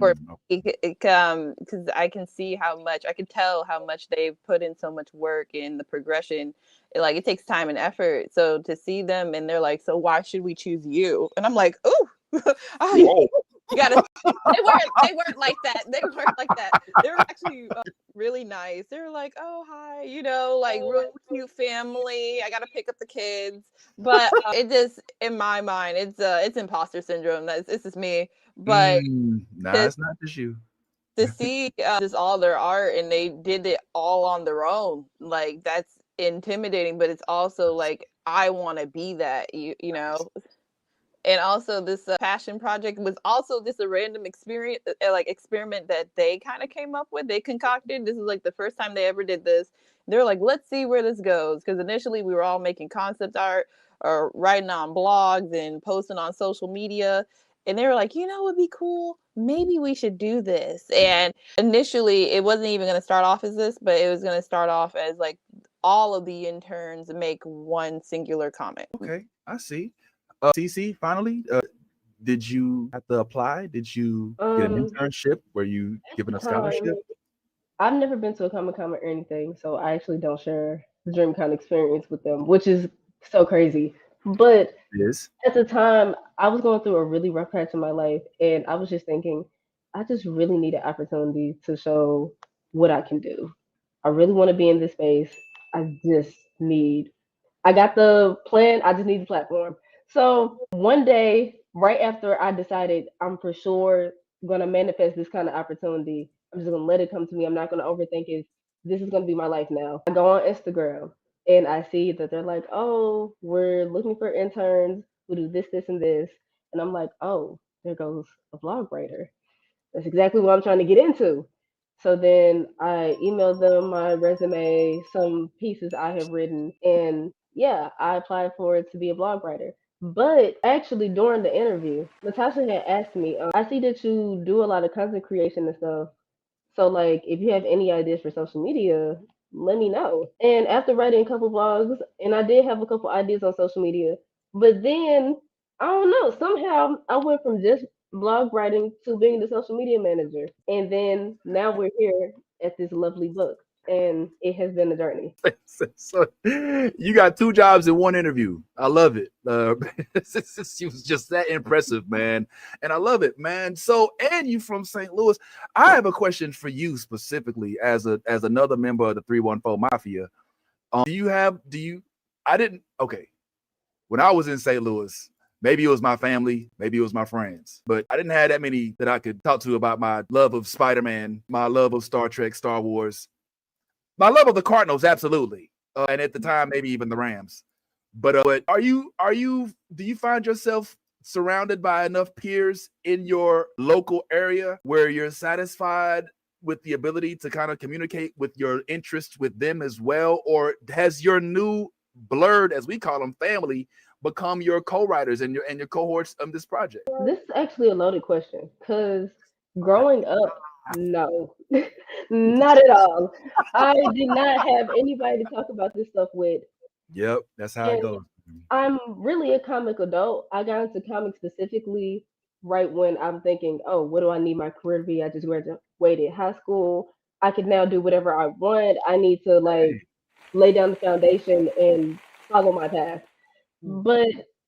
for Okay. me, because I can see how much I can tell how much they've put in so much work in the progression. Like it takes time and effort. So to see them and they're like, so why should we choose you? And I'm like, ooh, Whoa. you gotta. They weren't like that. They weren't like that. They were actually really nice. They were like, oh hi, like real cute family. I gotta pick up the kids, but it just in my mind, it's imposter syndrome. It's just me, but Nah, to it's not just you. see just all their art and they did it all on their own, like that's intimidating. But it's also like I want to be that, and also this passion project was also just a random experience, like experiment that they kind of came up with. They concocted. This is like the first time they ever did this. They're like, let's see where this goes, because initially we were all making concept art or writing on blogs and posting on social media, and they were like, what would be cool, maybe we should do this. And initially it wasn't even going to start off as this, but it was going to start off as like all of the interns make one singular comic. Okay, I see. CC, finally, did you have to apply? Did you get an Um, internship? Were you at given the a time, scholarship? I've never been to a Comic Con or anything, so I actually don't share the DreamCon experience with them, which is so crazy. But It is. at the time, I was going through a really rough patch in my life, and I was just thinking, I just really need an opportunity to show what I can do. I really want to be in this space. I just need. I got the plan. I just need the platform. So one day, right after I decided I'm for sure gonna manifest this kind of opportunity, I'm just gonna let it come to me. I'm not gonna overthink it. This is gonna be my life now. I go on Instagram and I see that they're like, oh, we're looking for interns who do this, this, and this. And I'm like, oh, there goes a blog writer. That's exactly what I'm trying to get into. So then I emailed them my resume, some pieces I have written, and yeah, I applied for it to be a blog writer. But actually, during the interview, Natasha had asked me, I see that you do a lot of content creation and stuff. So, like, if you have any ideas for social media, let me know. And after writing a couple blogs, and I did have a couple ideas on social media, but then I don't know, somehow I went from just blog writing to being the social media manager. And then now we're here at this lovely book, and it has been a journey. So you got two jobs in one interview. I love it. She was just that impressive, man, and I love it, man. So, and you from St. Louis. I have a question for you specifically as another member of the 314 Mafia. Do you? I didn't. Okay, when I was in St. Louis, maybe it was my family, maybe it was my friends, but I didn't have that many that I could talk to about my love of Spider-Man, my love of Star Trek, Star Wars, my love of the Cardinals, absolutely, and at the time, maybe even the Rams. But do you find yourself surrounded by enough peers in your local area where you're satisfied with the ability to kind of communicate with your interests with them as well, or has your new blurred, as we call them, family become your co-writers and your cohorts of this project? This is actually a loaded question because growing up, no, not at all. I did not have anybody to talk about this stuff with. Yep, that's how it And goes. I'm really a comic adult. I got into comics specifically right when I'm thinking, oh, what do I need my career to be? I just graduated high school. I can now do whatever I want. I need to like lay down the foundation and follow my path. But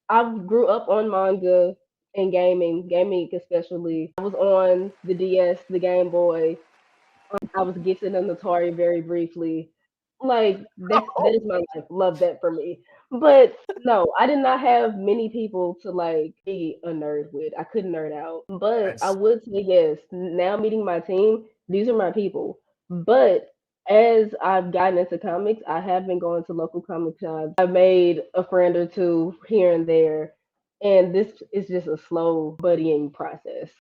I grew up on manga and gaming especially. I was on the DS, the Game Boy. I was gifted an Atari very briefly. Like that is my life. Love that for me. But no, I did not have many people to like be a nerd with. I couldn't nerd out. But I That's would say yes. Now meeting my team, these are my people. But as I've gotten into comics, I have been going to local comic shops. I've made a friend or two here and there. And this is just a slow buddying process.